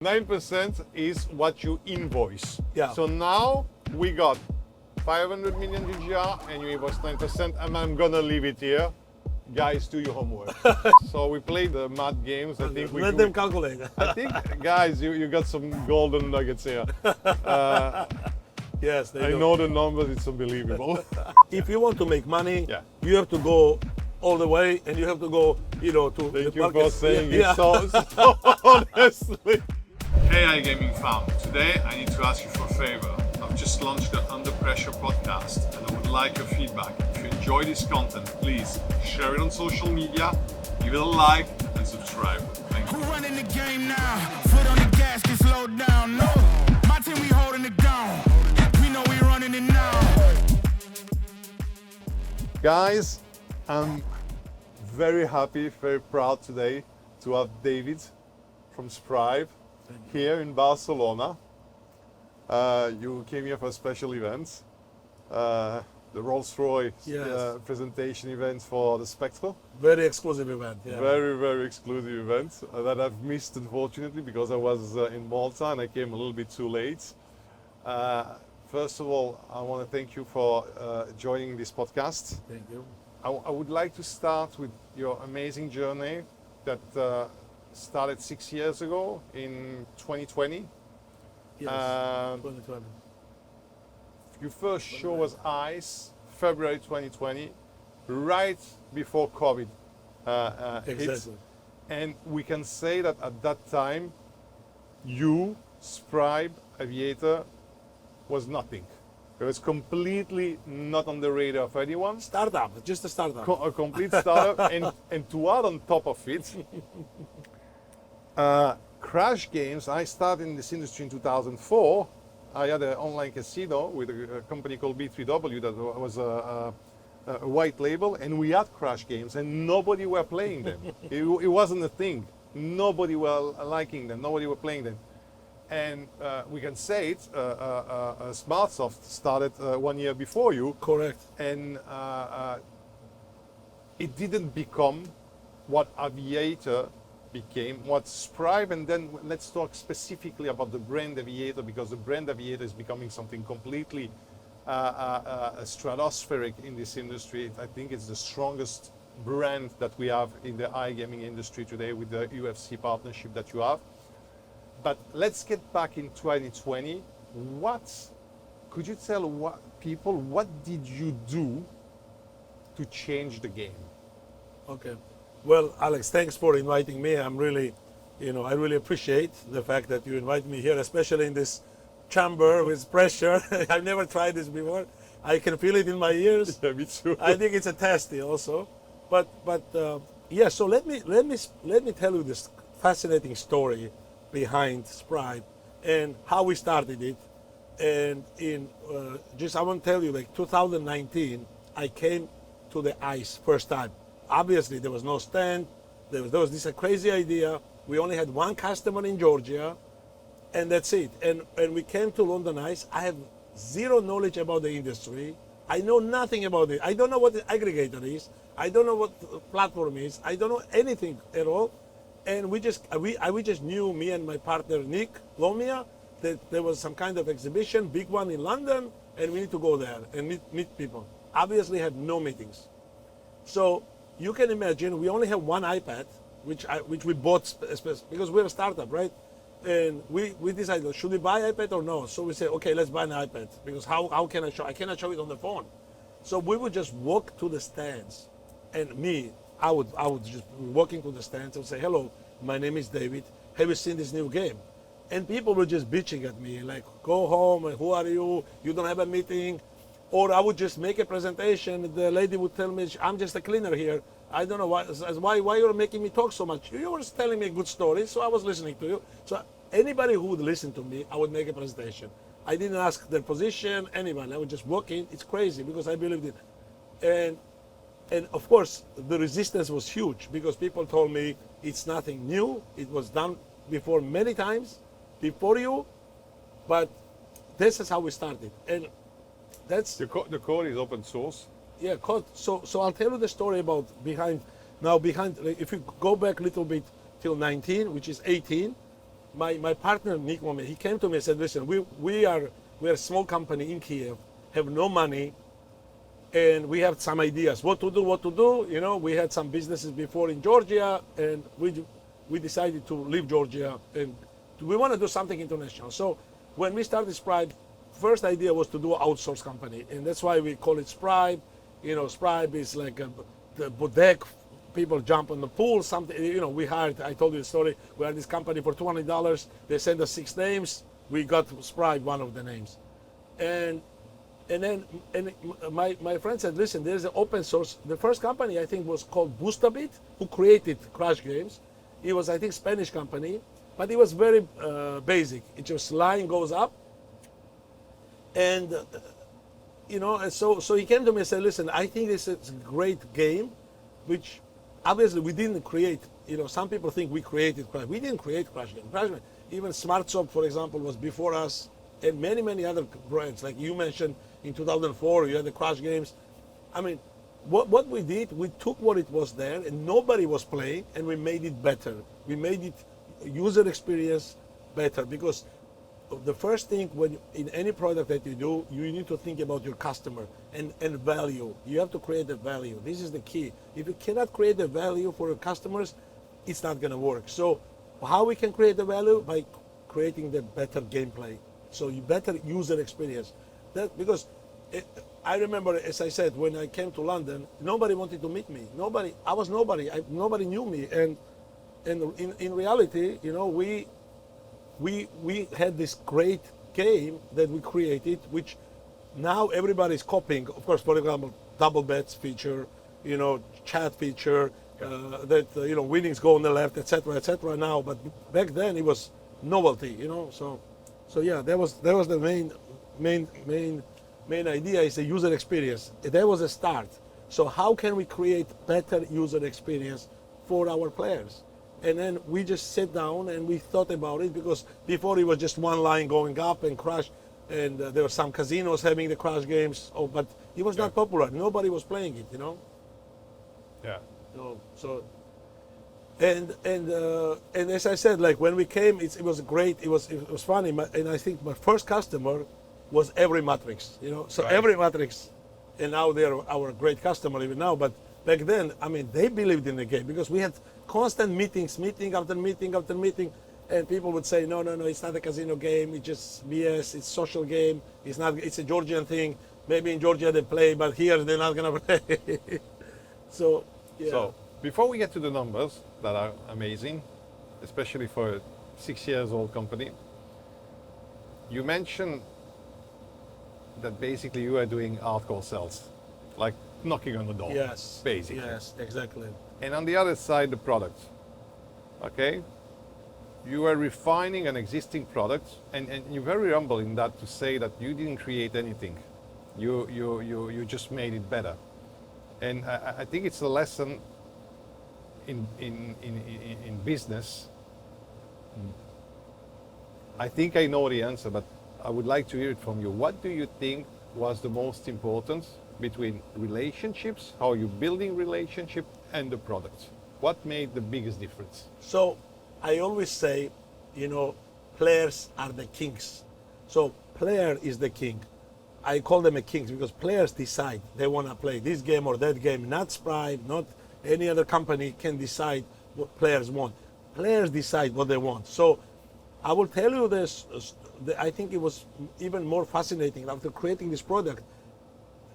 9% is what you invoice. Yeah. So now we got 500 million GGR and you invoice 9%, and I'm gonna leave it here. Guys, do your homework. So we played the mad games. I think Let them calculate. I think, guys, you got some golden nuggets here. Yes, they I do. know the numbers, it's unbelievable. If you want to make money, Yeah. you have to go all the way, and you have to go, to Thank the you markets. for saying Yeah. it so honestly. Hey iGaming fam, today I need to ask you for a favor. I've just launched the Under Pressure podcast and I would like your feedback. If you enjoy this content, please share it on social media, give it a like and subscribe. Thank you. Who running the game now? Foot on the gas, can slow down. No, my team we holding it down. We know we running it now. Guys, I'm very happy, very proud today to have David from Spribe here in Barcelona. You came here for a special event, the Rolls-Royce Yes. presentation event for the Spectre. Very exclusive event. Yeah. Very, very exclusive event that I've missed, unfortunately, because I was in Malta and I came a little bit too late. First of all, I want to thank you for joining this podcast. Thank you. I would like to start with your amazing journey that started 6 years ago in 2020. Yes. 2020. Your first show was ICE, February 2020, right before COVID hit. Exactly. And we can say that at that time, you, Spribe, Aviator, was nothing. It was completely not on the radar of anyone. Startup, just a startup. A complete startup, and to add on top of it, Crash Games. I started in this industry in 2004. I had an online casino with a company called B3W that was a white label, and we had Crash Games, and nobody were playing them. it wasn't a thing. Nobody were liking them. Nobody were playing them. And we can say it, SmartSoft started 1 year before you. Correct. And it didn't become what Aviator became, what Spribe, and then let's talk specifically about the brand Aviator, because the brand Aviator is becoming something completely stratospheric in this industry. I think it's the strongest brand that we have in the iGaming industry today with the UFC partnership that you have. But let's get back in 2020. Could you tell people what did you do to change the game? Okay. Well, Alex, thanks for inviting me. I'm really, I really appreciate the fact that you invite me here, especially in this chamber with pressure. I've never tried this before. I can feel it in my ears. Yeah, me too. I think it's a testy also. But yeah. So let me tell you this fascinating story behind Spribe and how we started it. And I want to tell you, like 2019, I came to the ICE first time. Obviously, there was no stand. There was this crazy idea. We only had one customer in Georgia, and that's it. And we came to London ICE. I have zero knowledge about the industry. I know nothing about it. I don't know what the aggregator is. I don't know what the platform is. I don't know anything at all. And we just knew, me and my partner Nick Lomia, that there was some kind of exhibition, big one in London, and we need to go there and meet people. Obviously, had no meetings. So you can imagine we only have one iPad, which we bought because we're a startup, right? And we decided, should we buy iPad or no? So we said, okay, let's buy an iPad, because how can I show? I cannot show it on the phone. So we would just walk to the stands, and I would just walking to the stands and say, hello, my name is David. Have you seen this new game? And people were just bitching at me, like, go home, and who are you? You don't have a meeting. Or I would just make a presentation. The lady would tell me, I'm just a cleaner here. I don't know why you're making me talk so much. You were telling me a good story, so I was listening to you. So anybody who would listen to me, I would make a presentation. I didn't ask their position, anyone. I would just walk in. It's crazy because I believed it. And of course, the resistance was huge because people told me it's nothing new. It was done before many times, before you, but this is how we started. And that's the code is open source. Yeah, code. So I'll tell you the story about behind. If you go back a little bit till 19, which is 18, my partner Nick Moment, he came to me and said, listen, we are a small company in Kiev, have no money, and we have some ideas what to do. You know, we had some businesses before in Georgia, and we decided to leave Georgia, and we want to do something international. So when we started Spribe, first idea was to do an outsource company, and that's why we call it Spribe. You know, Spribe is like the bodega. People jump on the pool. Something, you know, we hired. I told you the story. We hired this company for $200. They sent us 6 names. We got Spribe, one of the names, and then my friend said, listen, there's an open source. The first company I think was called Boostabit, who created Crash Games. It was, I think, Spanish company, but it was very basic. It just line goes up, and you know, and so he came to me and said, listen, I think this is a great game, which obviously we didn't create. You know, some people think we created Crash. We didn't create Crash Game. Crash Game. Even SmartSoap, for example, was before us, and many other brands, like you mentioned in 2004, you had the Crash Games. I mean, what we did, we took what it was there and nobody was playing, and we made it better. We made it user experience better, because the first thing when in any product that you do, you need to think about your customer and value. You have to create the value. This is the key. If you cannot create the value for your customers, it's not going to work. So how we can create the value? By creating the better gameplay. So you better user experience. That because I remember, as I said, when I came to London, nobody wanted to meet me. Nobody. I was nobody. Nobody knew me. And in reality, you know, we had this great game that we created, which now everybody's copying. Of course, for example, double bets feature, you know, chat feature, that you know, winnings go on the left, etc. Now, but back then it was novelty, you know. So yeah, that was the main idea, is the user experience. That was a start. So how can we create better user experience for our players? And then we just sat down and we thought about it, because before it was just one line going up and crash, and there were some casinos having the Crash Games. Oh, but it was not popular. Nobody was playing it, you know. Yeah. So and as I said, like when we came, it was great. It was funny, and I think my first customer was Every Matrix, you know. So Right. Every Matrix, and now they're our great customer even now. But back then, I mean, they believed in the game, because we had constant meetings, meeting after meeting after meeting, and people would say, no, it's not a casino game. It's just BS. It's social game. It's not. It's a Georgian thing. Maybe in Georgia they play, but here they're not gonna play. So yeah. So before we get to the numbers that are amazing, especially for a 6 years old company, you mentioned that basically you are doing hardcore sales, like knocking on the door. Yes. Basically. Yes, exactly. And on the other side, the product. Okay? You are refining an existing product, and you're very humble in that, to say that you didn't create anything. You just made it better. And I think it's a lesson in business. I think I know the answer, but I would like to hear it from you. What do you think was the most important between relationships, how you're building relationship, and the product? What made the biggest difference? So I always say, you know, players are the kings. So player is the king. I call them a kings because players decide they want to play this game or that game. Not Spribe, not any other company can decide what players want. Players decide what they want. So I will tell you this. I think it was even more fascinating after creating this product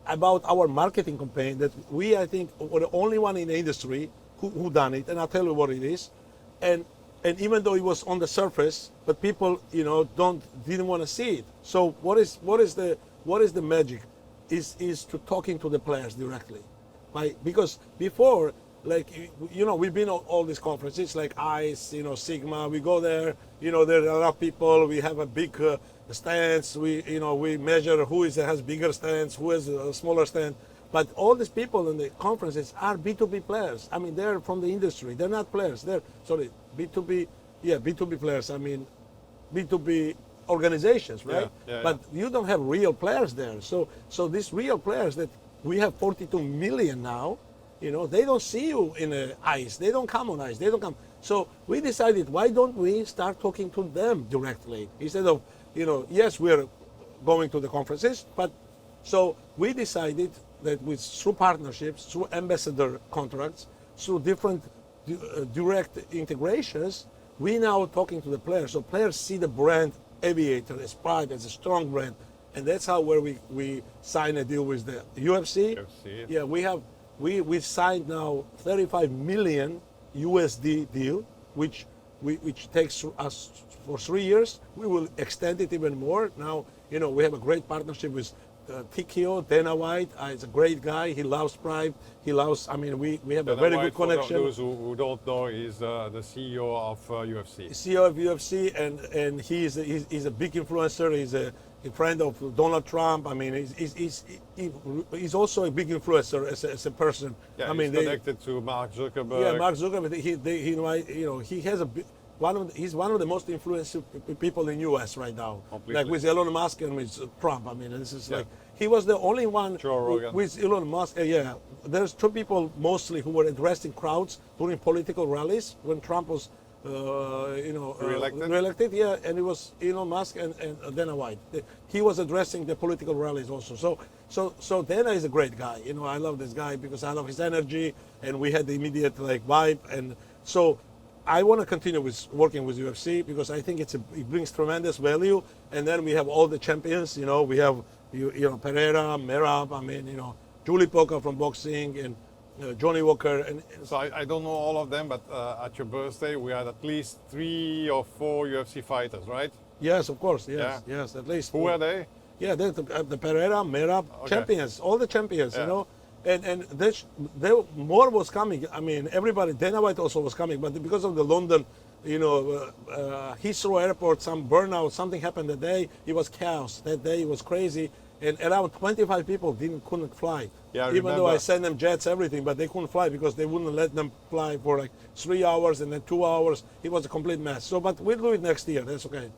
about our marketing campaign, that we, I think, were the only one in the industry who done it, and I'll tell you what it is. And even though it was on the surface, but people, you know, didn't want to see it. So what is the magic? Is to talking to the players directly, because before, like, you know, we've been on all these conferences like ICE, you know, Sigma. We go there, you know, there are a lot of people. We have a big stands. We measure who has bigger stands, who has a smaller stand. But all these people in the conferences are B2B players. I mean, they're from the industry. They're not players. They're B2B players. I mean, B2B organizations, right? Yeah. But you don't have real players there. So these real players that we have 42 million now, you know, they don't see you in ICE. They don't come on ICE. They don't come. So we decided, why don't we start talking to them directly instead of, yes, we're going to the conferences, but so we decided that through partnerships, through ambassador contracts, through different direct integrations, we now talking to the players. So players see the brand Aviator as Spribe as a strong brand, and that's how where we sign a deal with the UFC. UFC. Yeah, we signed now 35 million USD deal, which takes us for 3 years. We will extend it even more. Now, we have a great partnership with Tikio, Dana White. He's a great guy. He loves Spribe. We have a very good connection. For those who don't know, he's the CEO of UFC. CEO of UFC, and he's a big influencer. He's a friend of Donald Trump. He's also a big influencer as a person. Yeah, he's connected to Mark Zuckerberg. Yeah, Mark Zuckerberg. He has he's one of the most influential people in US right now. Completely. Like with Elon Musk and with Trump. This is like he was the only one Joe Rogan. with Elon Musk. There's two people mostly who were addressing crowds during political rallies when Trump was reelected. Yeah, and it was Elon Musk and Dana White. He was addressing the political rallies also. So Dana is a great guy. I love this guy because I love his energy, and we had the immediate vibe, and so I want to continue with working with UFC because I think it brings tremendous value. And then we have all the champions. We have Pereira, Merab. Julie Poca from boxing and Johnny Walker. And so I don't know all of them, but at your birthday we had at least 3 or 4 UFC fighters, right? Yes, of course. Yes, at least. Who were they? Yeah, the Pereira, Merab, champions, all the champions. And more was coming. Everybody. Dana White also was coming, but because of the London, Heathrow Airport, some burnout, something happened that day. It was chaos. That day it was crazy, and around 25 people couldn't fly. Yeah, even though I sent them jets, everything, but they couldn't fly because they wouldn't let them fly for like 3 hours and then 2 hours. It was a complete mess. So, but we'll do it next year. That's okay.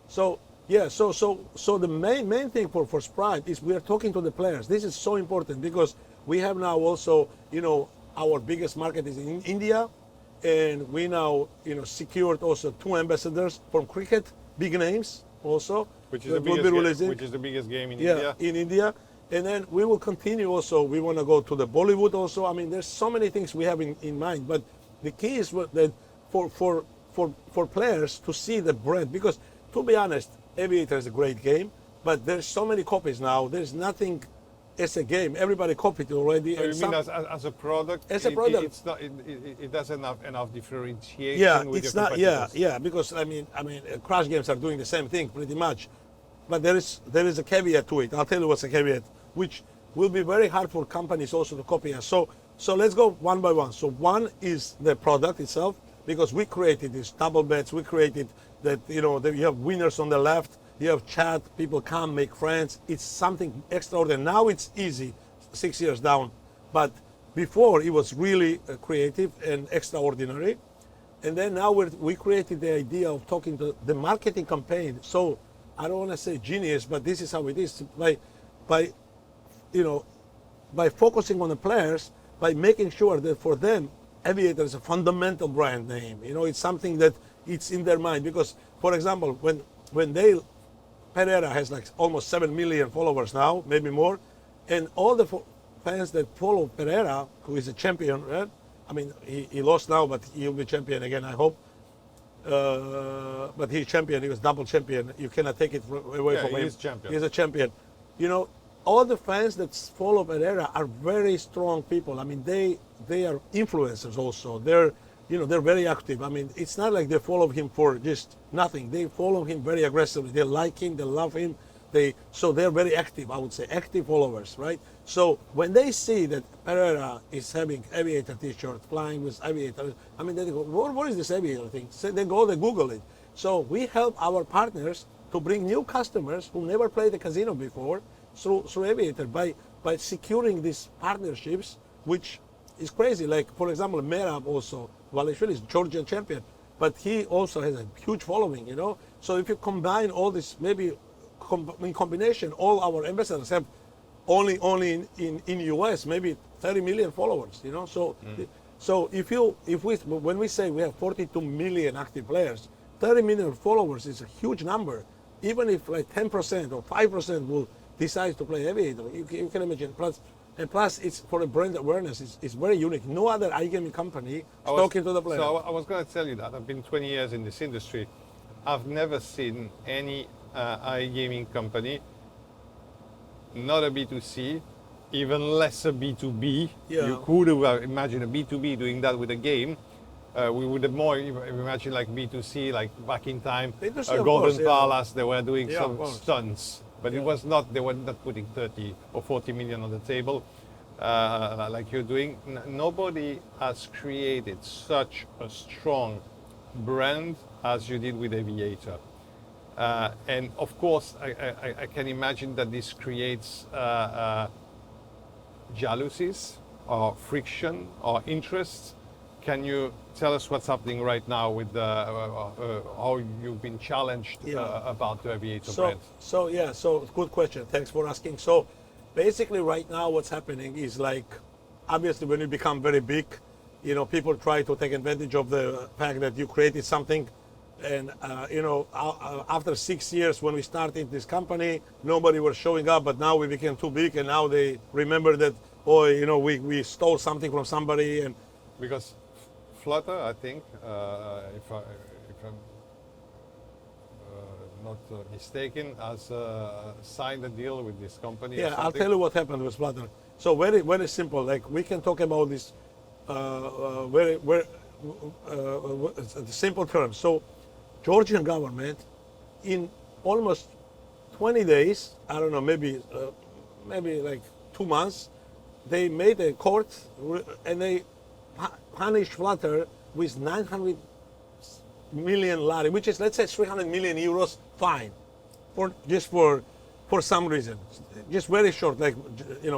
So. Yeah, so the main thing for Spribe is we are talking to the players. This is so important because we have now also, our biggest market is in India, and we now, secured also 2 ambassadors from cricket, big names also. Which is the biggest game in India. Yeah, in India. And then we will continue also. We want to go to the Bollywood also. There's so many things we have in mind, but the key is that for players to see the brand, because to be honest, Aviator is a great game, but there's so many copies now. There's nothing as a game. Everybody copied it already. So you mean as a product? As a product, it's not. It doesn't have enough differentiation. Yeah, with it's your not. competitors. Yeah, because crash games are doing the same thing pretty much, but there is a caveat to it. I'll tell you what's a caveat, which will be very hard for companies also to copy us. So let's go one by one. So one is the product itself, because we created these double bets. We created that, that you have winners on the left, you have chat, people come, make friends. It's something extraordinary. Now it's easy, 6 years down. But before it was really creative and extraordinary. And then now we created the idea of talking to the marketing campaign. So I don't want to say genius, but this is how it is. By focusing on the players, by making sure that for them, Aviator is a fundamental brand name. It's something that it's in their mind. Because, for example, when Pereira has like almost 7 million followers now, maybe more, and all the fans that follow Pereira, who is a champion, right? He lost now, but he'll be champion again, I hope. But he's champion. He was double champion. You cannot take it away from him. He's champion. He's a champion. All the fans that follow Pereira are very strong people. They are influencers also. They're very active. It's not like they follow him for just nothing. They follow him very aggressively. They like him. They love him. So they're very active. I would say active followers, right? So when they see that Pereira is having Aviator T-shirt, flying with Aviator, they go, what is this Aviator thing? So they Google it. So we help our partners to bring new customers who never played the casino before through Aviator by securing these partnerships, which is crazy. Like, for example, Merab also, Valishvili is Georgian champion, but he also has a huge following, So if you combine all this, maybe in combination, all our ambassadors have only in US maybe 30 million followers, So So when we say we have 42 million active players, 30 million followers is a huge number. Even if like 10% or 5% will decide to play Aviator, you can imagine. Plus, it's for a brand awareness. It's very unique. No other iGaming company is talking to the player. So I was going to tell you that. I've been 20 years in this industry. I've never seen any iGaming company, not a B2C, even less a B2B. Yeah. You could have imagined a B2B doing that with a game. We would have more imagine like B2C, like back in time, B2C, of Golden course, yeah. Palace, they were doing Yeah, some of course. stunts. But it was not, they were not putting 30 or 40 million on the table like you're doing. Nobody has created such a strong brand as you did with Aviator. And of course, I can imagine that this creates jealousies or friction or interest. Can you tell us what's happening right now with how you've been challenged about the Aviator brand? So good question. Thanks for asking. So basically right now what's happening is like, obviously when you become very big, people try to take advantage of the fact that you created something. And, after 6 years when we started this company, nobody was showing up, but now we became too big and now they remember that, we stole something from somebody. And because Flutter, I think, if I'm not mistaken, has signed a deal with this company. yeah, I'll tell you what happened with Flutter. So very, very simple. Like we can talk about this very simple terms. So Georgian government, in almost 20 days, I don't know, maybe like 2 months, they made a court and they punished Flutter with 900 million lari, which is, let's say, 300 million euros fine, for some reason. Just very short, like,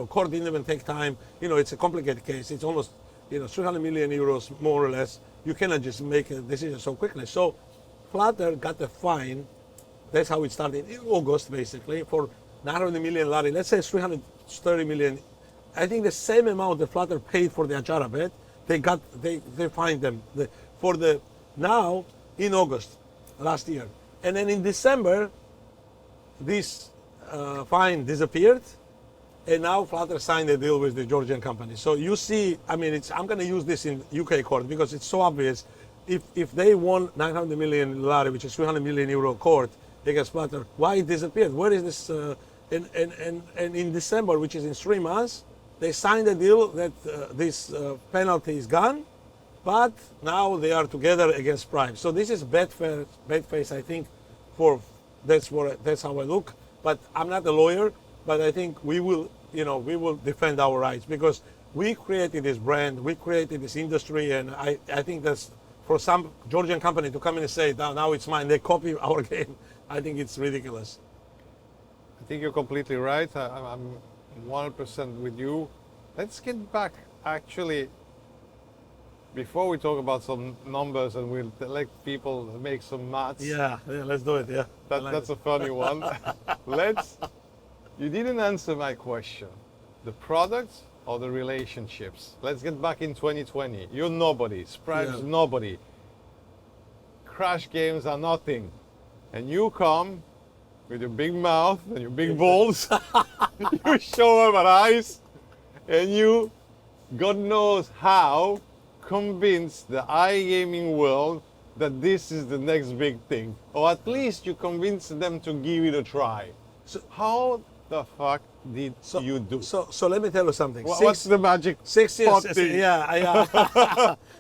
court didn't even take time. It's a complicated case. It's almost, 300 million euros, more or less. You cannot just make a decision so quickly. So Flutter got a fine. That's how it started in August, basically, for 900 million lari. Let's say 330 million. I think the same amount that Flutter paid for the Achara bet, they fined them now in August last year. And then in December, this fine disappeared. And now Flutter signed a deal with the Georgian company. So you see, I'm going to use this in UK court because it's so obvious. If they won 900 million lari, which is 300 million euro court against Flutter, why it disappeared? Where is this? And in December, which is in 3 months, they signed a deal that this penalty is gone, but now they are together against Spribe. So this is bad face, I think. That's how I look. But I'm not a lawyer. But I think we will defend our rights because we created this brand, we created this industry, and I think that's for some Georgian company to come in and say now it's mine. They copy our game. I think it's ridiculous. I think you're completely right. I'm 100% with you. Let's get back, actually, before we talk about some numbers and we'll let people make some maths. Yeah, let's do it, yeah. That's a funny one. You didn't answer my question. The products or the relationships? Let's get back in 2020. You're nobody. Spribe's nobody. Crash games are nothing. And you come with your big mouth and your big balls. You show up at ICE and you, God knows how, convince the iGaming world that this is the next big thing. Or at least you convince them to give it a try. So how the fuck did you do? So let me tell you something. What's the magic 6 years? pot thing? Yeah,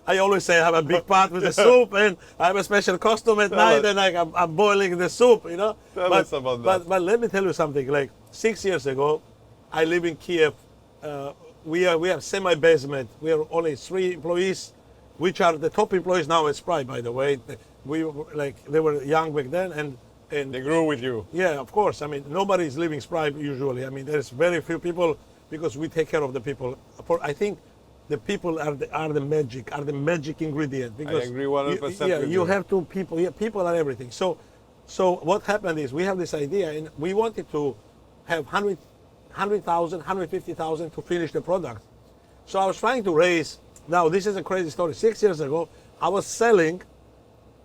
I always say I have a big pot with the soup, and I have a special costume at night, and I'm boiling the soup. Tell us about that. But let me tell you something. Like 6 years ago, I live in Kiev. We have semi-basement. We are only 3 employees, which are the top employees now at Spribe, by the way. They were young back then, and they grew with you. Yeah, of course. Nobody is leaving Spribe usually. There's very few people because we take care of the people. I think the people are the magic ingredient. Because I agree 100% with you. You have to people. Yeah, people are everything. So what happened is we have this idea, and we wanted to have 100,000, 150,000 to finish the product. So I was trying to raise Now, this is a crazy story. 6 years ago, I was selling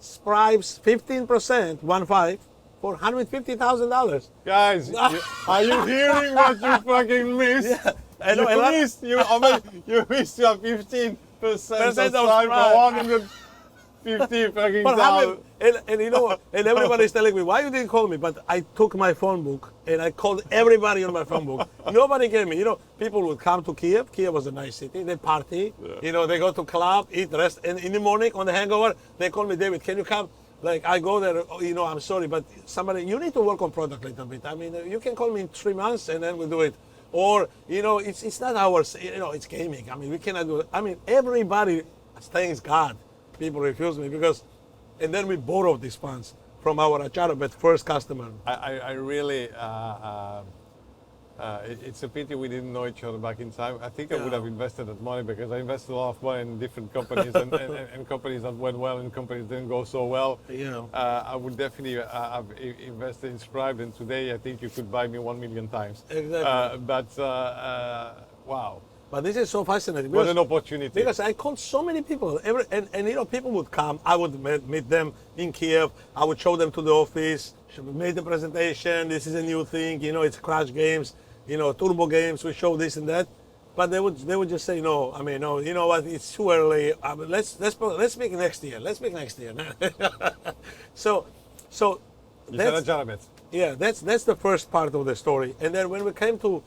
Spribe's 15%, 1.5, for $150,000. Guys, are you hearing what you fucking missed? I know, You missed. You missed your 15% of Spribe. for 150 fucking But thousand. and you know, and everybody's telling me, why you didn't call me? But I took my phone book and I called everybody on my phone book. Nobody gave me. You know, people would come to Kiev. Kiev was a nice city. They party. Yeah. You know, they go to club, eat, rest. And in the morning on the hangover, they call me, David, can you come? Like, I go there, oh, you know, I'm sorry, but somebody, you need to work on product a little bit. I mean, you can call me in 3 months and then we'll do it. Or, you know, it's not ours, you know, it's gaming. I mean, we cannot do it. I mean, everybody, thanks God, people refuse me because, and then we borrowed these funds from our Acharabet first customer. I really, it's a pity we didn't know each other back in time. I think I would have invested that money because I invested a lot of money in different companies and companies that went well and companies didn't go so well. Yeah. I would definitely have invested in Spribe, and today I think you could buy me 1 million times. Exactly. Wow. But this is so fascinating. What an opportunity. Because I called so many people, and you know, people would come. I would meet them in Kiev. I would show them to the office, make the presentation. This is a new thing. You know, it's crash games. You know, turbo games. We show this and that. But they would just say no. I mean, no. You know what? It's too early. Let's speak next year. Let's speak next year. so You said a Jarabet. yeah, that's the first part of the story. And then when we came to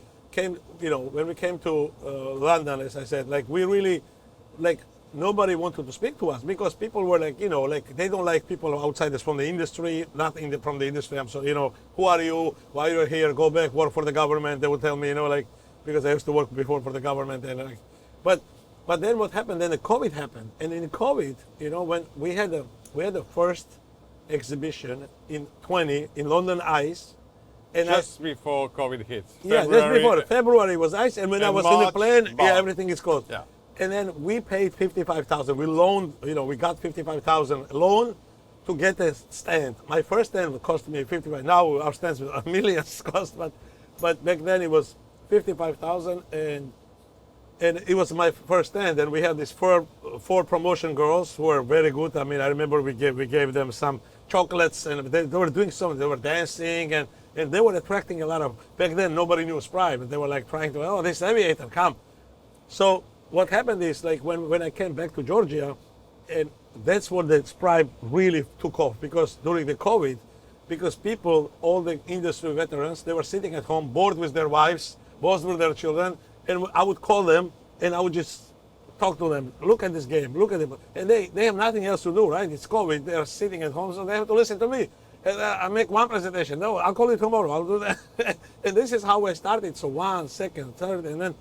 London, as I said, like we really, like nobody wanted to speak to us because people were like, you know, like they don't like people outsiders from the industry, from the industry. I'm sorry, you know, who are you? Why are you here? Go back, work for the government. They would tell me, you know, like because I used to work before for the government and like, but then what happened? Then the COVID happened, and in COVID, you know, when we had the first exhibition in London Ice. And Just before COVID hit. Yeah, just before. February was ice, and when I was in the March, plane, bomb. everything is closed. Yeah. And then we paid 55,000. We loaned, you know, we got 55,000 loan to get a stand. My first stand cost me 55. Now our stands with millions cost, but back then it was 55,000, and it was my first stand. And we had these four promotion girls who were very good. I mean, I remember we gave them some chocolates, and they were doing something. They were dancing and they were attracting a lot of, back then nobody knew Spribe, but they were like trying to, oh, this Aviator, come. So what happened is like when I came back to Georgia, and that's when the Spribe really took off, because during the COVID, because people, all the industry veterans, they were sitting at home, bored with their wives, bored with their children, and I would call them and I would just talk to them, look at this game, look at it. And they have nothing else to do, right? It's COVID, they're sitting at home, so they have to listen to me. And I make one presentation. No, I'll call you tomorrow. I'll do that. And this is how I started. So 1, 2nd, 3rd,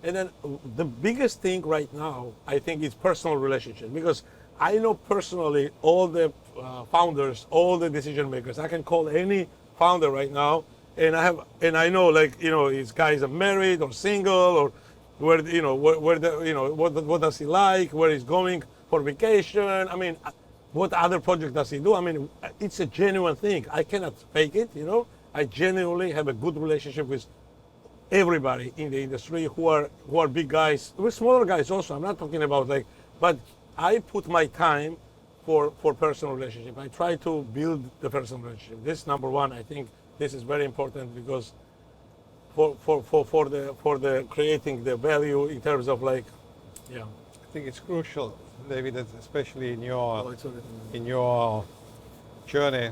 and then the biggest thing right now, I think, is personal relationship, because I know personally all the founders, all the decision makers. I can call any founder right now, and I know, like, you know, these guys are married or single, or where, you know, what does he like, where he's going for vacation. I mean, what other project does he do? I mean, it's a genuine thing. I cannot fake it, you know. I genuinely have a good relationship with everybody in the industry who are big guys, with smaller guys also. I'm not talking about like, but I put my time for personal relationship. I try to build the personal relationship. This is number one. I think this is very important, because for the creating the value in terms of like, yeah. I think it's crucial, David, that especially in your journey,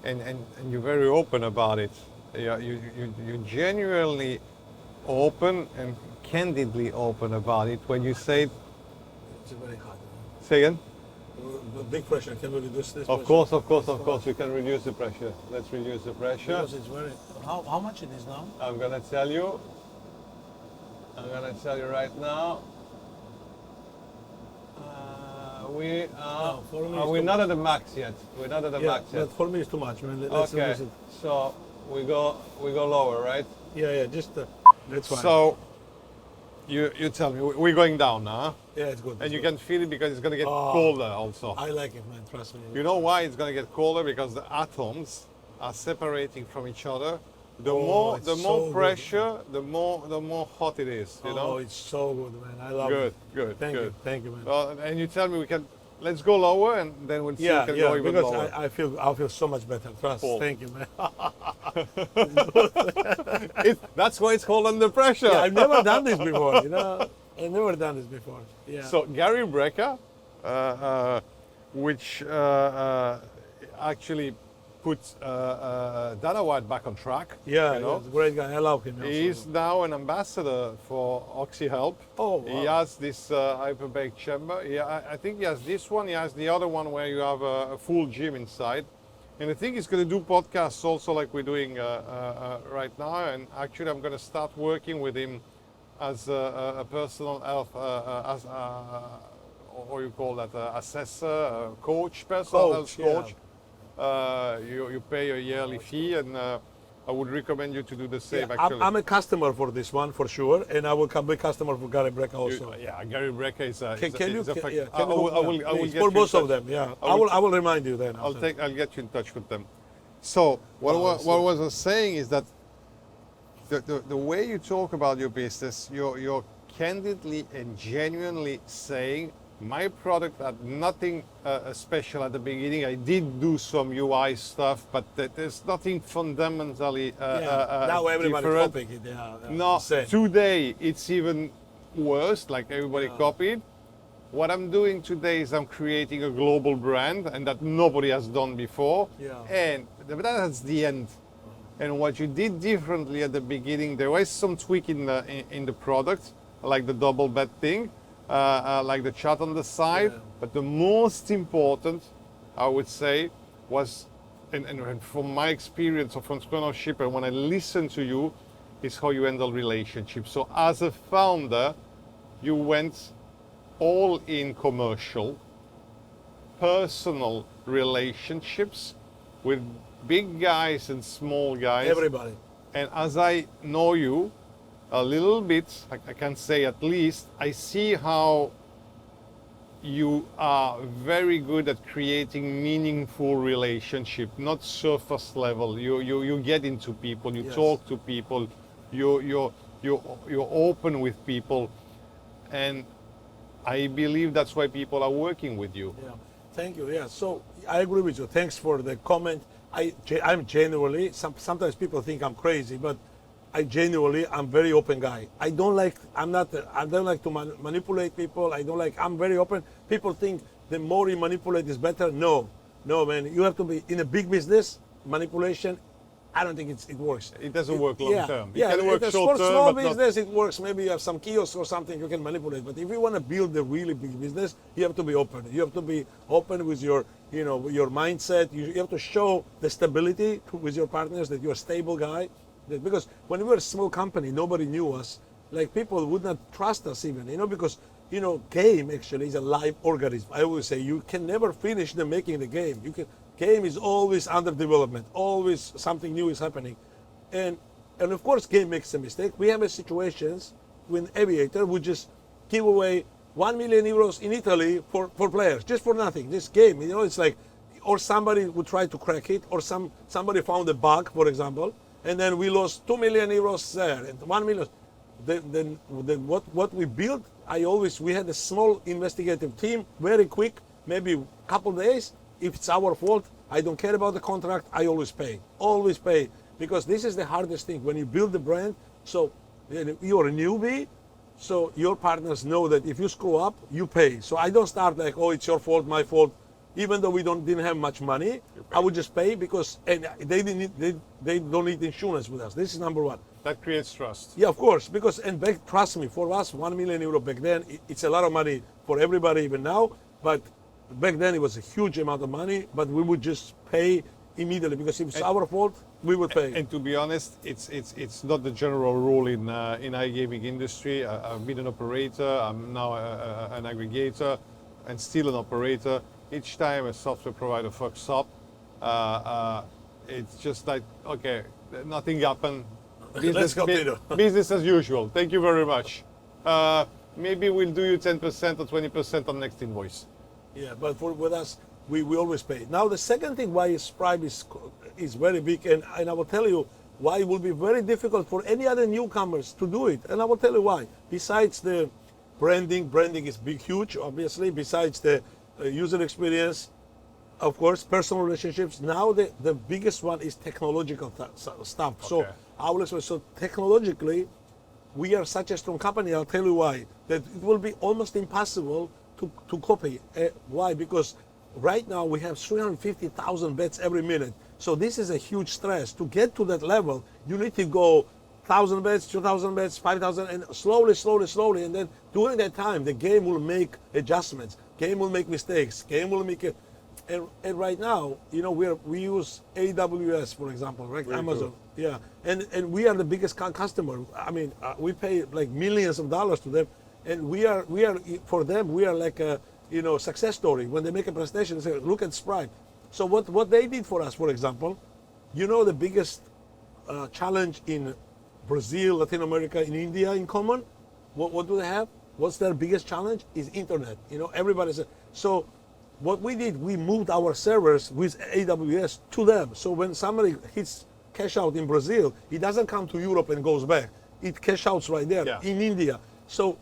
and you're very open about it. You're genuinely open and candidly open about it when you say. It's very hard. Say again? Big pressure. Can we reduce this? Of course, we can reduce the pressure. Let's reduce the pressure. Because it's very. How much it is now? I'm gonna tell you right now. We're not at the max yet. We're not at the max yet. But for me it's too much, man. Let's Okay, reduce it. so we go lower, right? Yeah, just that's fine. So you tell me, we're going down now, huh? Yeah, it's good. And you can feel it because it's gonna get colder also. I like it, man. Trust me. You know why it's gonna get colder? Because the atoms are separating from each other the Oh, more it's the so more good. pressure, the more hot it is. You Oh, know. it's so good, man. I love Good, it. good, Thank good. you, thank you, man. Well, and you tell me we can. Let's go lower, and then we'll see. Yeah, We can yeah, go even because lower. I feel so much better. Trust. Cool. Thank you, man. That's why it's called under pressure. Yeah, I've never done this before. You know, I've never done this before. Yeah. So Gary Brecker, which actually put Dana White back on track. yeah, you know? he's a great guy. I love him. Also. He's now an ambassador for OxyHelp. Oh, wow. He has this hyperbaric chamber. I think he has this one. He has the other one where you have a full gym inside. And I think he's going to do podcasts also like we're doing right now. And actually, I'm going to start working with him as a personal health, as what you call that, assessor, coach, personal health Coach, yeah. coach. You pay a yearly fee, and I would recommend you to do the same. Yeah, actually, I'm a customer for this one for sure, and I will be a customer for Gary Brecker also. yeah, Gary Brecker is a. Can you? is a fact- Yeah, I can you will, go- I will, yeah, I will please, get for you both in of touch. them. Yeah, I will- I will remind you then. I'll after. I'll get you in touch with them. So what Wow, I was saying is that the way you talk about your business, you're candidly and genuinely saying my product had nothing special at the beginning. I did do some UI stuff, but there's nothing fundamentally Now everybody different. copying it. Yeah, No, same. today it's even worse, like everybody copied. What I'm doing today is I'm creating a global brand, and that nobody has done before. Yeah. And that's the end. And what you did differently at the beginning, there was some tweak in the product, like the double bet thing, like the chat on the side. Yeah. But the most important, I would say, was, and from my experience of entrepreneurship and when I listen to you, is how you handle relationships. So as a founder, you went all in commercial, personal relationships with big guys and small guys. Everybody. And as I know you a little bit, I can say at least, I see how you are very good at creating meaningful relationship, not surface level. You get into people, you Yes. talk to people, you're open with people, and I believe that's why people are working with you. Yeah, thank you. Yeah, so I agree with you. Thanks for the comment. I'm genuinely, sometimes people think I'm crazy, but I'm very open guy. I don't like to manipulate people. I'm very open. People think the more you manipulate is better. No, man. You have to be in a big business, manipulation. I don't think it works. It doesn't work long Yeah, term. It yeah. can work For short term, small but not. business, it works. Maybe you have some kiosks or something you can manipulate. But if you want to build a really big business, you have to be open. You have to be open with your mindset. You have to show the stability with your partners that you're a stable guy. Because when we were a small company, nobody knew us. Like people would not trust us even. Because game actually is a live organism. I always say you can never finish making the game. Game is always under development. Always something new is happening. And of course, game makes a mistake. We have situations when Aviator would just give away 1 million euros in Italy for players, just for nothing. This game, it's like, or somebody would try to crack it, or somebody found a bug, for example, and then we lost 2 million euros there and 1 million. Then what we built, we had a small investigative team, very quick, maybe a couple days. If it's our fault, I don't care about the contract. I always pay, because this is the hardest thing when you build the brand. So you're a newbie, so your partners know that if you screw up, you pay. So I don't start like, oh, it's your fault, my fault. Even though we didn't have much money, I would just pay because they don't need insurance with us. This is number one. That creates trust. Yeah, of course, trust me, for us, 1 million euro back then, it's a lot of money for everybody even now, but back then it was a huge amount of money, but we would just pay immediately because if it's our fault, we would pay. And to be honest, it's not the general rule in iGaming industry. I've been an operator. I'm now an aggregator, and still an operator. Each time a software provider fucks up, it's just like, okay, nothing happened. Let's continue. Business as usual. Thank you very much. Maybe we'll do you 10% or 20% on next invoice. Yeah, but with us, we always pay. Now the second thing why Spribe is very big, and I will tell you, why it will be very difficult for any other newcomers to do it. And I will tell you why. Besides the branding is huge, obviously. Besides the user experience, of course, personal relationships. Now the biggest one is technological stuff. So Okay. I will explain. So technologically, we are such a strong company. I'll tell you why. That it will be almost impossible to copy. Why? Because right now we have 350,000 bets every minute. So this is a huge stress. To get to that level, you need to go 1,000 bets, 2,000 bets, 5,000, and slowly. And then during that time, the game will make adjustments. Game will make mistakes. Game will make it. And right now, you know, we use AWS, for example, right? Very Amazon. Yeah. And we are the biggest customer. I mean, we pay like millions of dollars to them. And we are for them, we are like a, you know, success story. When they make a presentation, they say, look at Spribe. So what they did for us, for example, you know, the biggest challenge in Brazil, Latin America, in India in common, what do they have? What's their biggest challenge? Is internet. You know, everybody said. So what we did, we moved our servers with AWS to them. So when somebody hits cash out in Brazil, it doesn't come to Europe and goes back. It cash outs right there in India. So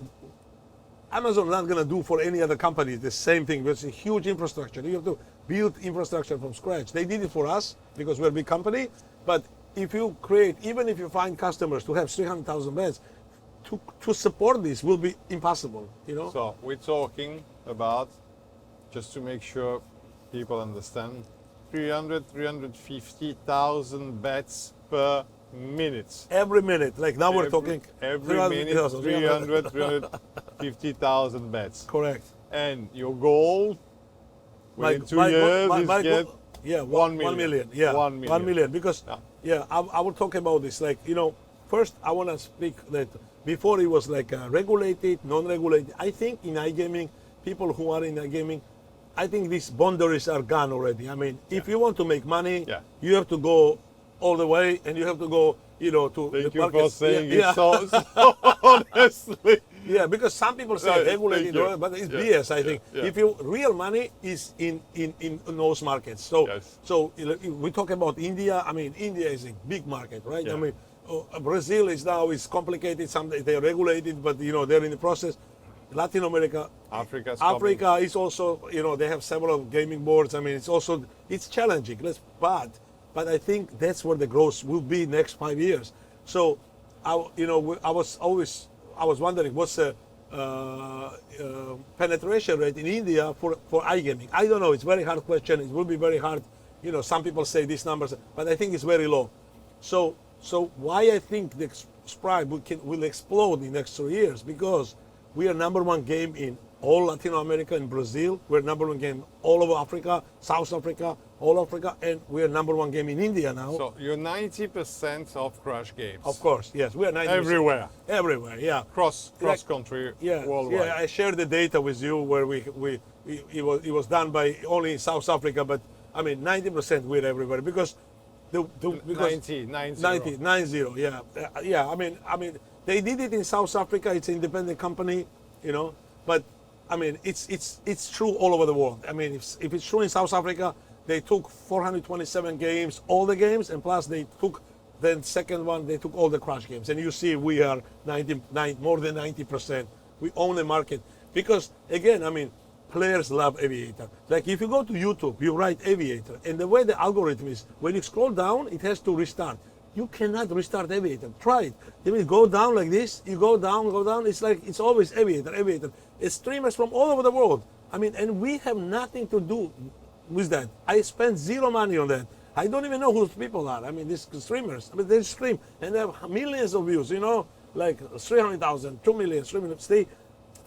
Amazon not going to do for any other company the same thing. It's a huge infrastructure. You have to build infrastructure from scratch. They did it for us because we're a big company. But if you create, even if you find customers to have 300,000 bets, to support this will be impossible. You know. So we're talking about, just to make sure people understand, 350,000 bets per minute. Every minute. Like now we're talking every minute, 350,000 bets. Correct. And your goal within Like, 2 years is get goal, yeah, 1 1 million. million. Yeah, 1 million. 1 million. Because I will talk about this. Like, you know, first I want to speak that before it was like regulated, non-regulated. I think in iGaming, people who are in iGaming, I think these boundaries are gone already. I mean, if you want to make money, you have to go all the way, and you have to go, you know, to Thank the you for markets. saying it so honestly. Yeah, because some people say regulated, but it's BS. I think if you real money is in those markets. So so we talk about India. I mean, India is a big market, right? Yeah. I mean, Brazil is now complicated. Some they're regulated, but you know they're in the process. Latin America, Africa is also, you know, they have several gaming boards. I mean, it's challenging. But I think that's where the growth will be next 5 years. So, I was wondering what's the penetration rate in India for iGaming. I don't know. It's a very hard question. It will be very hard. You know, some people say these numbers, but I think it's very low. So why I think the Spribe will explode in the next 3 years? Because we are number one game in all Latin America and Brazil. We're number one game all over Africa, South Africa, all Africa, and we're number one game in India now. So you're 90% of crash games. Of course, yes, we are 90%. Everywhere, yeah. Cross country, worldwide. Yeah, I shared the data with you where it was done by only in South Africa, but I mean 90% we're everywhere because 90. Yeah. I mean they did it in South Africa. It's an independent company, you know, but I mean it's true all over the world. I mean if it's true in South Africa, they took 427 games, all the games, and plus they took then second one they took all the crash games, and you see we are more than 90%. We own the market because again, I mean, players love Aviator. Like if you go to YouTube, you write Aviator, and the way the algorithm is, when you scroll down, it has to restart. You cannot restart Aviator. Try it. I mean, go down like this. You go down. It's like it's always Aviator. It's streamers from all over the world. I mean, and we have nothing to do with that. I spend zero money on that. I don't even know who people are. I mean, these streamers. I mean, they stream and they have millions of views. You know, like 300,000, 2 million, 3 million.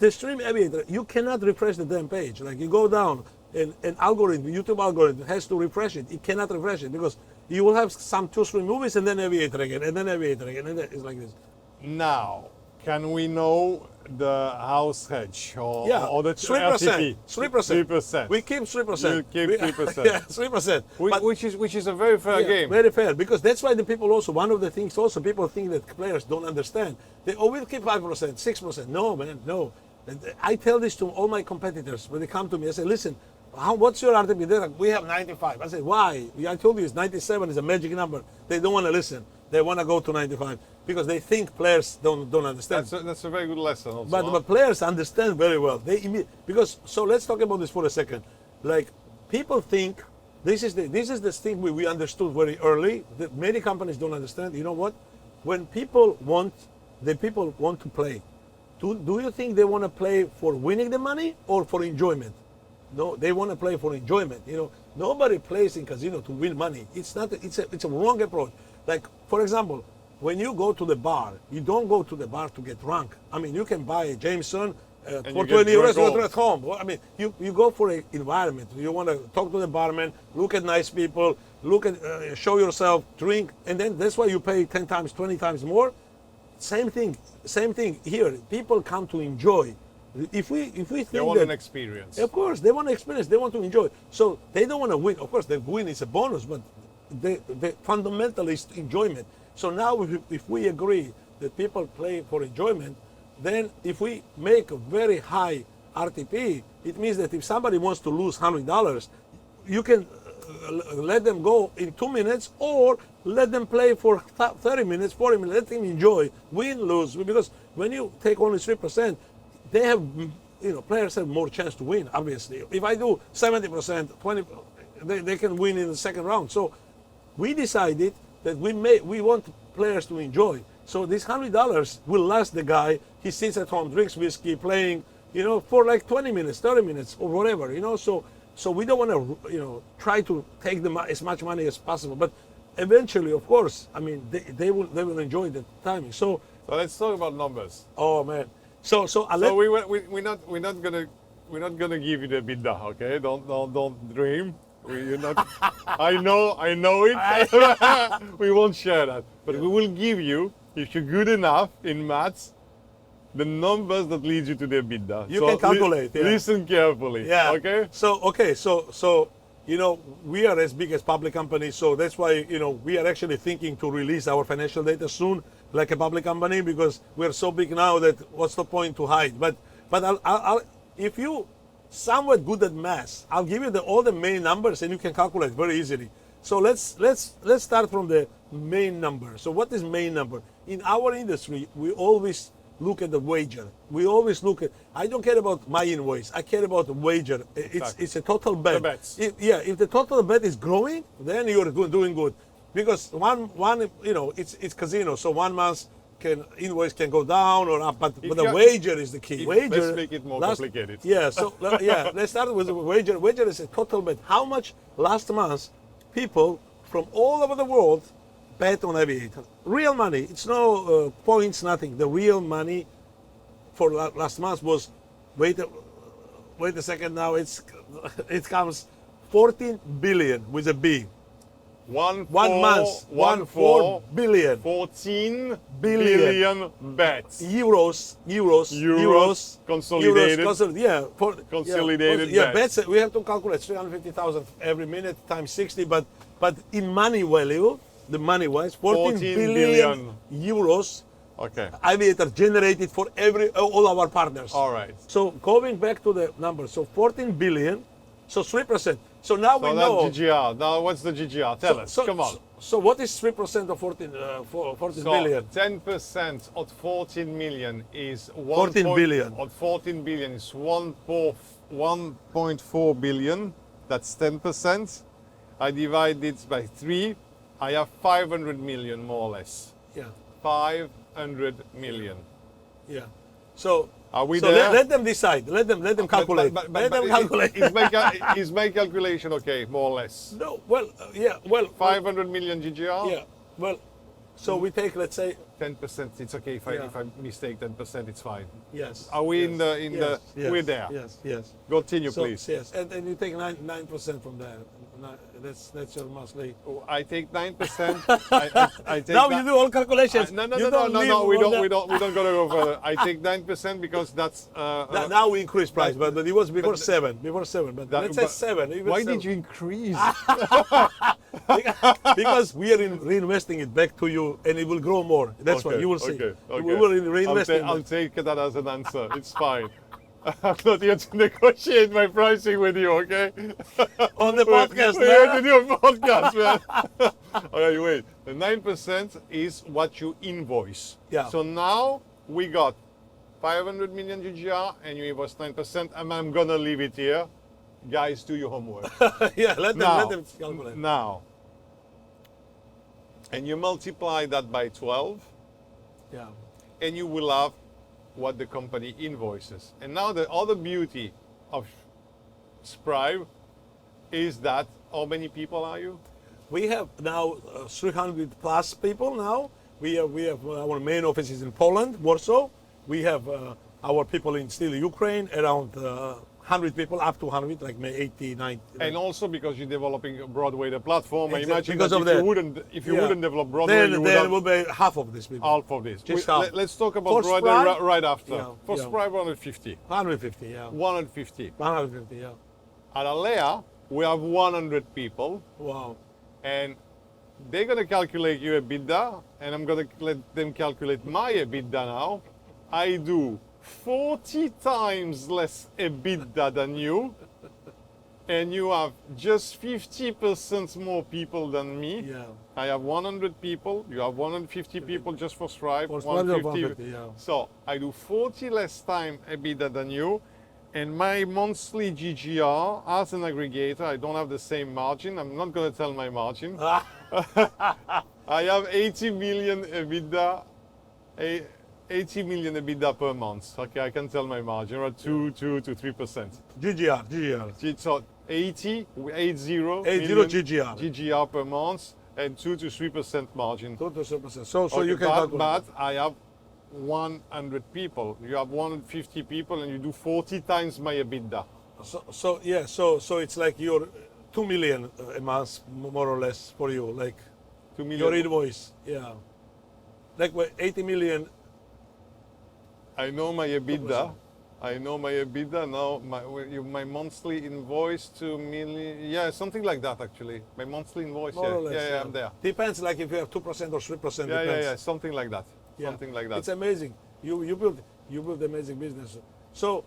They stream Aviator. You cannot refresh the damn page. Like you go down, and YouTube algorithm has to refresh it. It cannot refresh it because you will have some 2-3 movies and then Aviator again, and then Aviator again, and then it's like this. Now, can we know the house hedge or the 3%? 3%. We keep 3%. You keep 3%. Yeah, 3%. Which is a very fair game. Very fair, because that's why the people also, one of the things also, people think that players don't understand. We'll keep 5%, 6%. No, man, no. And I tell this to all my competitors when they come to me. I say, listen, what's your RTP? They're like, we have 95. I say, why? I told you it's 97 is a magic number. They don't want to listen. They want to go to 95 because they think players don't understand. That's a very good lesson also. But players understand very well. So let's talk about this for a second. Like people think this is the thing we understood very early that many companies don't understand. You know what? When people want to play. Do you think they want to play for winning the money or for enjoyment? No, they want to play for enjoyment. You know, nobody plays in casino to win money. It's not. It's a wrong approach. Like for example, when you go to the bar, you don't go to the bar to get drunk. I mean, you can buy a Jameson for 20 euros at home. Well, I mean, you go for an environment. You want to talk to the barman, look at nice people, look at show yourself, drink, and then that's why you pay 10 times, 20 times more. Same thing here. People come to enjoy. If we think they want that, an experience. of course, they want to experience. They want to enjoy. So they don't want to win. Of course, the win is a bonus, but the fundamental is enjoyment. So now, if we agree that people play for enjoyment, then if we make a very high RTP, it means that if somebody wants to lose $100, you can let them go in 2 minutes, or let them play for 30 minutes, 40 minutes, let them enjoy, win, lose. Because when you take only 3%, they have, players have more chance to win, obviously. If I do 70%, 20%, they can win in the second round. So we decided that we want players to enjoy. So this $100 will last the guy. He sits at home, drinks whiskey, playing, for like 20 minutes, 30 minutes, or whatever, So we don't want to, try to take as much money as possible. But eventually, of course, I mean, they will enjoy the timing. So let's talk about numbers. Oh man. So we're not gonna give you the EBITDA, okay? Don't dream. You're not. I know it. We won't share that, but we will give you, if you're good enough in maths, the numbers that lead you to the EBITDA. You can calculate. Listen carefully. Yeah. Okay. So we are as big as public company, so that's why we are actually thinking to release our financial data soon, like a public company, because we are so big now that what's the point to hide? But I'll if you somewhat good at math, I'll give you all the main numbers and you can calculate very easily. So let's start from the main number. So what is main number? In our industry, we always look at the wager. We always look at, I don't care about my invoice, I care about the wager. It's a total bet. The bets. If the total bet is growing, then you're doing good. Because one it's casino, so 1 month invoice can go down or up, but the wager is the key. Wager. Let's make it more complicated. Yeah, so let's start with the wager. Wager is a total bet. How much last month people from all over the world bet on Aviator? Real money. It's no points, nothing. The real money for last month was, wait a second now, it comes 14 billion with a B. 1 month, 4 billion. 14 billion bets. Euros. Consolidated. Consolidated bets. We have to calculate 350,000 every minute times 60, but in money value, the money wise, 14 billion euros. Okay. Aviator generated for all our partners. All right. So going back to the numbers, so 14 billion, so 3%. So now we know. That's GGR. Now what's the GGR? Tell us. Come on. So what is 3% of 14 billion? 10% of 14 million is 14 billion. Of 14 billion is 1.4 billion. That's 10%. I divide it by 3. I have 500 million more or less. Yeah. 500 million. Yeah. So are we so there? Let them decide. Let them calculate. Let them calculate. Is my calculation okay, more or less? No. Well, 500 million GGR. Yeah. Well, so we take, let's say, 10%. It's okay if I mistake 10%. It's fine. Yes. Are we yes, we're there? Yes. Continue, so, please. Yes. And you take 9% from there. That's your monthly. I take 9%. I take now you do all calculations. No. We don't go further. I take 9% because that's. Now we increase price, but it was before 7. But let's say 7. Why did you increase? Because we are reinvesting it back to you, and it will grow more. That's why you will see. Okay. We will reinvest it. I'll take that as an answer. It's fine. I'm not here to negotiate my pricing with you, okay? On the podcast, We're here man. to do a podcast, man. All right, wait. The 9% is what you invoice. Yeah. So now we got 500 million GGR and you invoice 9%, and I'm gonna leave it here. Guys, do your homework. Yeah, let them calculate. Now, and you multiply that by 12, Yeah. and you will have what the company invoices. And now the other beauty of Spribe is that how many people are you? We have now 300 plus people now. We have our main office is in Poland, Warsaw. We have our people in still Ukraine, around 100 people, up to 100, like maybe 80, 90. And also because you're developing Broadway, the platform. Exactly, I imagine because that of if that. you wouldn't, if you Yeah. wouldn't develop Broadway, then you would there have will be half of these people. half of this. Just half. Let's talk about For Broadway Spribe? right after. Yeah, For yeah. Spribe, 150. 150, yeah. 150. 150, yeah. At Alea, we have 100 people, Wow. and they're going to calculate your EBITDA, and I'm going to let them calculate my EBITDA now. I do 40 times less EBITDA than you, and you have just 50% more people than me. Yeah. I have 100 people, you have 150 people just for Stripe. For Stripe, 150, yeah. So I do 40 less time EBITDA than you, and my monthly GGR as an aggregator, I don't have the same margin. I'm not going to tell my margin. I have 80 million EBITDA, 80 million EBITDA per month. Okay, I can tell my margin, or 2 to 3%. GGR. So 80 80 million GGR. GGR per month, and 2 to 3% margin. 2 to 3%. So Okay, you can calculate. but I have 100 people. You have 150 people, and you do 40 times my EBITDA. So it's like your 2 million a month, more or less, for you, like 2 million. your invoice. Yeah. Like 80 million. I know my EBITDA. I know my EBITDA now. My monthly invoice, 2 million. Yeah, something like that actually. My monthly invoice. More yeah. or less, yeah, I'm there. Depends, like if you have 2% or 3%. Yeah, depends. yeah, something like that. Yeah. Something like that. It's amazing. You build amazing business. So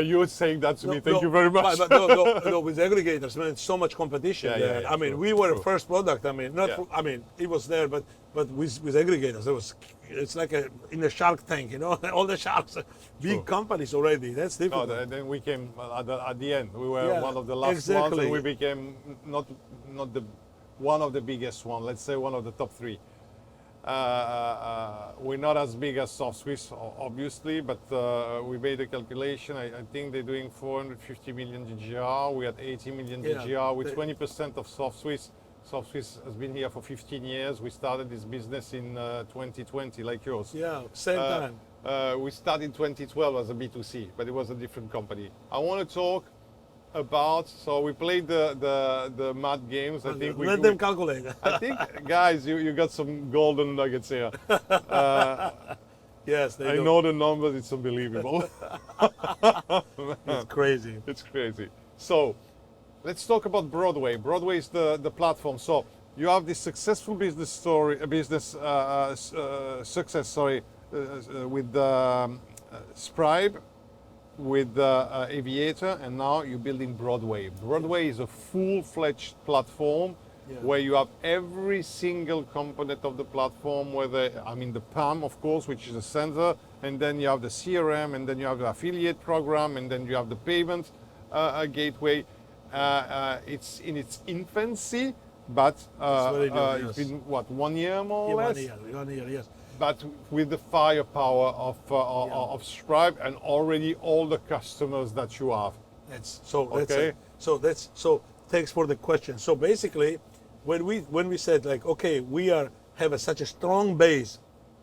You're saying that to me. no, Thank you very much. But no, with aggregators, man, it's so much competition Yeah, there. yeah, I mean, true, we were true. first product. I mean, not. Yeah. I mean, it was there, but with aggregators, it's like in a shark tank, you know, all the sharks, big True. companies already. That's No, difficult. then we came at the end. We were Yeah, one of the last ones, exactly. and we became not the one of the biggest one. Let's say one of the top 3. We're not as big as Soft Swiss, obviously, but we made a calculation. I think they're doing 450 million GGR. We had 80 million Yeah, GGR with they- 20% of Soft Swiss. Soft Swiss has been here for 15 years. We started this business in 2020, like yours. Yeah, same time. We started in 2012 as a B2C, but it was a different company. I want to talk about, so we played the mad games. I think Let them calculate. I think, guys, you got some golden nuggets here. Yes, they I do. know the numbers, it's unbelievable. It's crazy. It's crazy. So, let's talk about Broadway. Broadway is the platform. So, you have this successful business story, success, with Spribe, with Aviator, and now you're building Broadway. Broadway is a full-fledged platform where you have every single component of the platform, whether, the PAM, of course, which is the center, and then you have the CRM, and then you have the affiliate program, and then you have the payment gateway. It's in its infancy, but very new, yes. it's been, what, 1 year more or less? 1 year, yes. But with the firepower of Spribe and already all the customers that you have. Okay. So thanks for the question. So basically, when we said like, okay, we have such a strong base.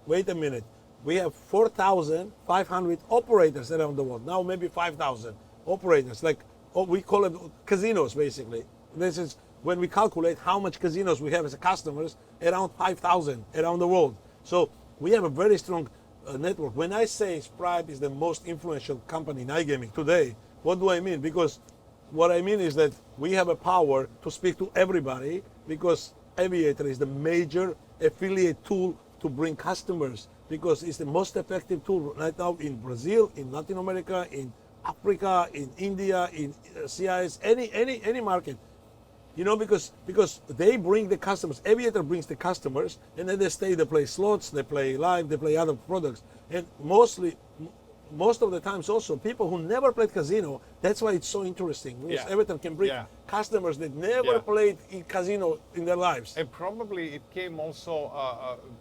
Wait a minute, we have 4,500 operators around the world. Now maybe 5,000 operators. Like we call them casinos, basically. This is when we calculate how much casinos we have as customers, around 5,000 around the world. So we have a very strong network. When I say Spribe is the most influential company in iGaming today, what do I mean? Because what I mean is that we have a power to speak to everybody, because Aviator is the major affiliate tool to bring customers, because it's the most effective tool right now in Brazil, in Latin America, in Africa, in India, in CIS, any market. You know, because they bring the customers. Aviator brings the customers, and then they stay. They play slots, they play live, they play other products, and most of the times also people who never played casino. That's why it's so interesting. Because Yeah. Aviator can bring Yeah. customers that never Yeah. played in casino in their lives. And probably it came also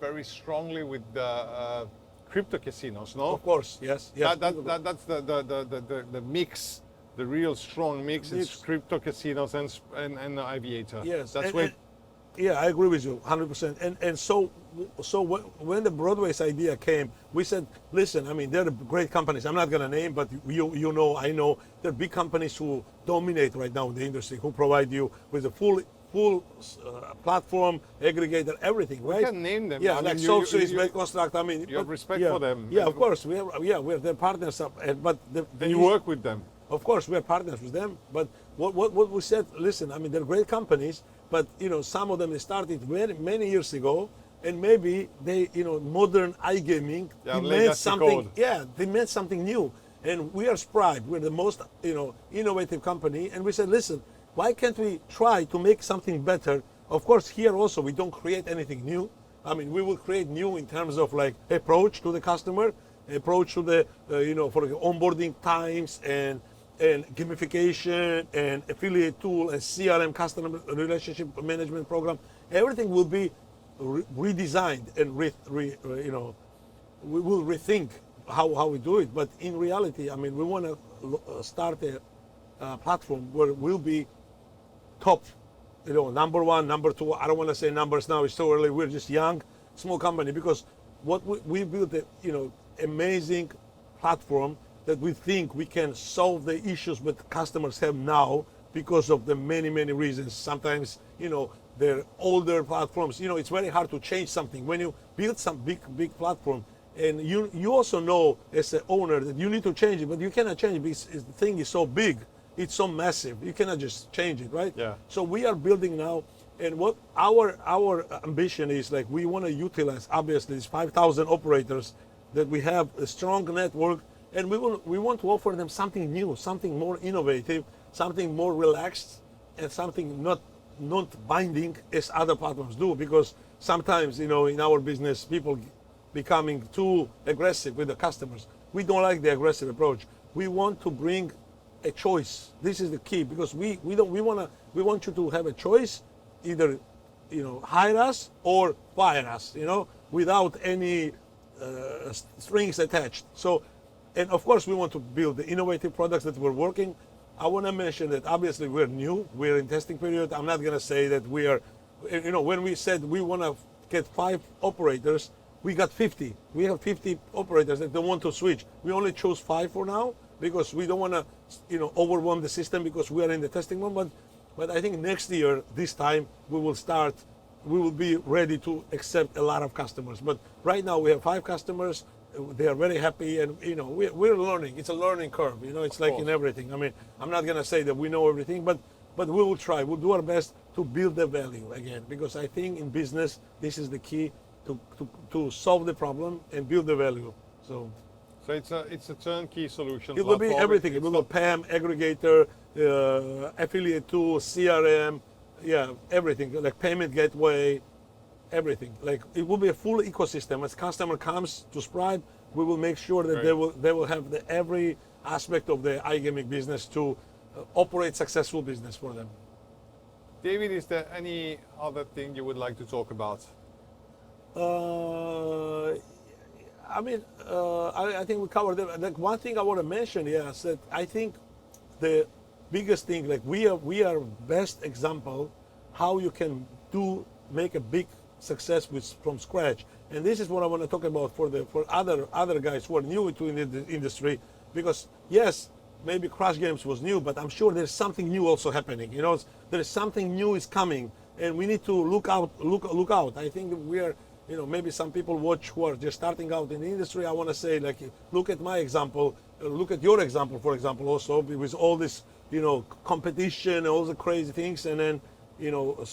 very strongly with the crypto casinos, no? Of course, yes, yes. That's the mix, the real strong mix is Mix. crypto casinos and Aviator. Yes, That's and- why. and- yeah, I agree with you 100%. And so when the Broadway's idea came, we said, listen, I mean, they're great companies. I'm not going to name, but you know, I know they're big companies who dominate right now in the industry, who provide you with a full platform, aggregator, everything, right? You can name them. Yeah, I like mean, Solsys, Construct. I mean, you have but- respect yeah, for them. Yeah, of course. We're their partners. But And you work with them. of course, we're partners with them. But what we said, listen, I mean, they're great companies, but you know, some of them started many years ago, and maybe they, you know, modern iGaming Yeah, demands legacy something. code. Yeah, demands something new. And we are Spribe. We're the most, you know, innovative company. And we said, listen, why can't we try to make something better? Of course, here also we don't create anything new. I mean, we will create new in terms of like approach to the customer, approach to the, you know, for the onboarding times and gamification and affiliate tool and CRM, customer relationship management program. Everything will be redesigned and you know, we will rethink how we do it. But in reality, I mean, we want to start a platform where we'll be top, you know, number one, number two. I don't want to say numbers now. It's too early. We're just young, small company. Because what we built, a, you know, amazing platform that we think we can solve the issues that customers have now because of the many reasons. Sometimes, you know, they're older platforms. You know, it's very hard to change something when you build some big platform. And you also know as an owner that you need to change it, but you cannot change it because the thing is so big. It's so massive. You cannot just change it, right? Yeah. So we are building now, and what our ambition is, like, we want to utilize obviously these 5,000 operators that we have, a strong network, and we want to offer them something new, something more innovative, something more relaxed, and something not binding as other platforms do. Because sometimes, you know, in our business, people becoming too aggressive with the customers. We don't like the aggressive approach. We want to bring a choice. This is the key, because we want you to have a choice, either, you know, hire us or fire us, you know, without any strings attached. So, and of course we want to build the innovative products that we're working. I want to mention that obviously we're new, we're in testing period. I'm not going to say that we are, you know, when we said we want to get 5 operators, we got 50. We have 50 operators that don't want to switch. We only chose 5 for now because we don't want to, you know, overwhelm the system because we are in the testing mode. But I think next year, this time, we will be ready to accept a lot of customers. But right now we have 5 customers. They are very happy, and you know, we're learning. It's a learning curve. You know, it's like in everything. I mean, I'm not gonna say that we know everything, but we will try. We'll do our best to build the value again, because I think in business this is the key to solve the problem and build the value. So it's a turnkey solution. it will be platform. everything. It will be PAM, aggregator, affiliate tool, CRM, yeah, everything, like payment gateway, everything. Like, it will be a full ecosystem. As customer comes to Spribe, we will make sure that Right. they will have every aspect of the iGaming business to operate successful business for them. David, is there any other thing you would like to talk about? I mean, I think we covered it. Like, one thing I want to mention, is that I think the biggest thing, like, we are best example how you can make a big success from scratch. And this is what I want to talk about for other guys who are new to the industry, because yes, maybe Crash Games was new, but I'm sure there's something new also happening. You know, there's something new is coming, and we need to look out. I think that we are, you know, maybe some people watch who are just starting out in the industry. I want to say, like, look at my example, look at your example, for example, also with all this, you know, competition and all the crazy things, and then, you know,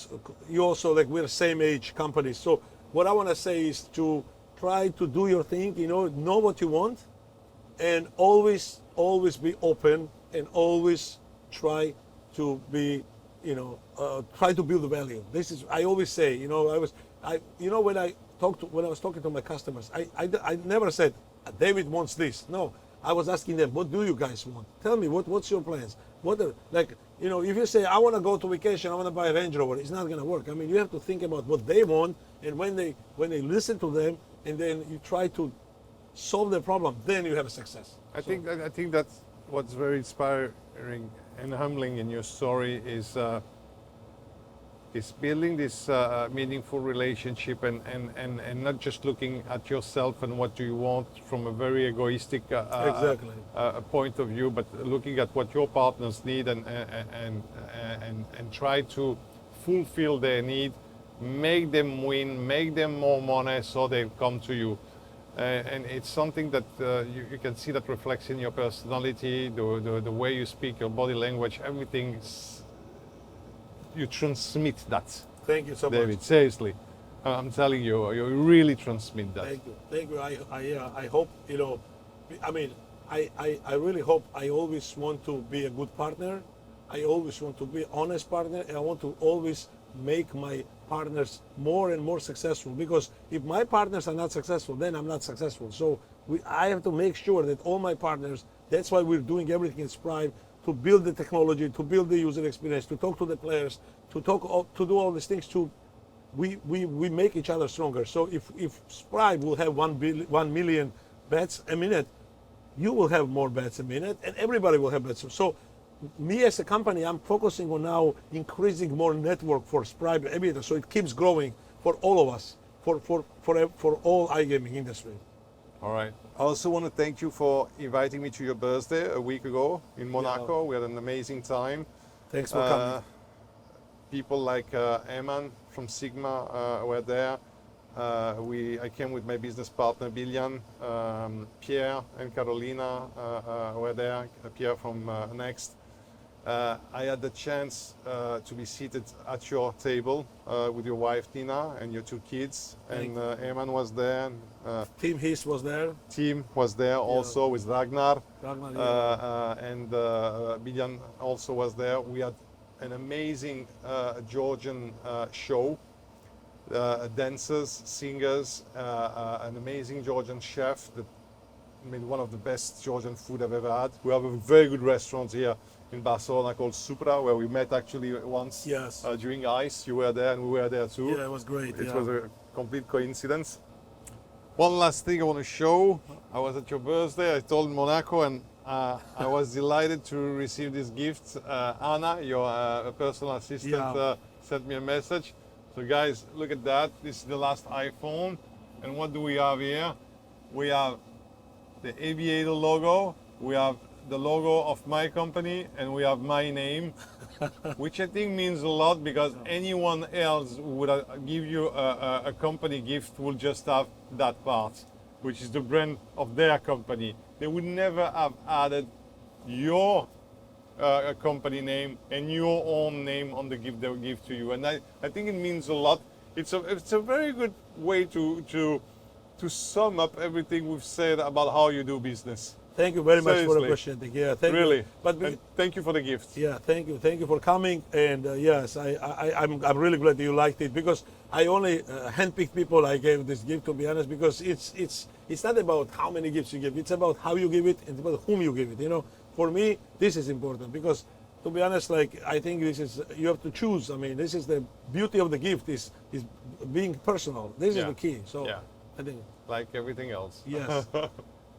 you also, like, we're same age companies. So what I want to say is to try to do your thing, you know what you want, and always always be open and always try to be, try to build value. This is, I always say, when I was talking to my customers, I never said, David wants this. No, I was asking them, what do you guys want? Tell me, what's your plans? If you say, I want to go to vacation, I want to buy a Range Rover, it's not going to work. I mean, you have to think about what they want, and when they listen to them, and then you try to solve the problem, then you have a success. I think that's what's very inspiring and humbling in your story is building this meaningful relationship and not just looking at yourself and what do you want from a very egoistic Exactly. point of view, but looking at what your partners need and try to fulfill their need, make them win, make them more money so they'll come to you. And it's something that you can see that reflects in your personality, the way you speak, your body language, everything. You transmit that. Thank you so David, much. seriously. I'm telling you, you really transmit that. Thank you. I hope, I really hope. I always want to be a good partner. I always want to be an honest partner, and I want to always make my partners more and more successful, because if my partners are not successful, then I'm not successful. So I have to make sure that all my partners, that's why we're doing everything in Spribe, to build the technology, to build the user experience, to talk to the players, to do all these things. We make each other stronger. So if Spribe will have 1 million bets a minute, you will have more bets a minute, and everybody will have bets. So me as a company, I'm focusing on now increasing more network for Spribe and Aviator, so it keeps growing for all of us, for all iGaming industry. All right. I also want to thank you for inviting me to your birthday a week ago in Monaco. We had an amazing time. Thanks for coming. People like Eman from Sigma were there. I came with my business partner Billian. Pierre and Carolina were there. Pierre from Next. I had the chance to be seated at your table with your wife Tina and your 2 kids, and Eman was there. Team His was there. Team was there also with Ragnar. Yeah. Billian also was there. We had an amazing Georgian show. Dancers, singers, an amazing Georgian chef that made one of the best Georgian food I've ever had. We have a very good restaurant here in Barcelona called Supra, where we met actually once. Yes. During ICE. You were there and we were there too. Yeah, it was great. It was a complete coincidence. One last thing I want to show. I was at your birthday. I told Monaco, and I was delighted to receive this gift. Anna, your personal assistant, sent me a message. So guys, look at that. This is the last iPhone. And what do we have here? We have the Aviator logo. We have the logo of my company, and we have my name, which I think means a lot, because anyone else who would give you a company gift will just have that part, which is the brand of their company. They would never have added your company name and your own name on the gift they will give to you, and I think it means a lot. It's a very good way to sum up everything we've said about how you do business. Thank you very much for Seriously. appreciating. Yeah, thank Really. you. But And thank you for the gift. yeah, thank you for coming. And yes, I'm really glad that you liked it, because I only handpicked people I gave this gift, to be honest, because it's not about how many gifts you give. It's about how you give it and about whom you give it. For me, this is important, because to be honest, I think this is, you have to choose. I mean, this is the beauty of the gift, is being personal. This is the key. So I think, like everything else. yes.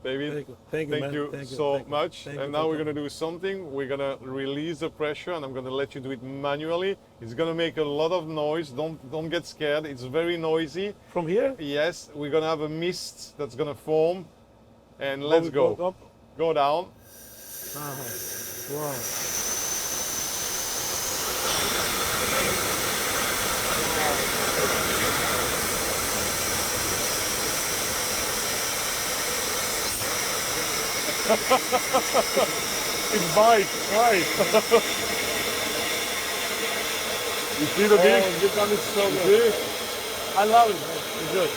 David, Thank you, man. you Thank you, so thank you. much. Thank you And for now we're coming. going to do something. We're going to release the pressure, and I'm going to let you do it manually. It's going to make a lot of noise. Don't get scared. It's very noisy. From here? Yes, we're going to have a mist that's going to form. And let's go. Up. Go down. Wow. It's bites, right? You see the Oh, gift? this one is so You good. see? I love it. Man. It's good.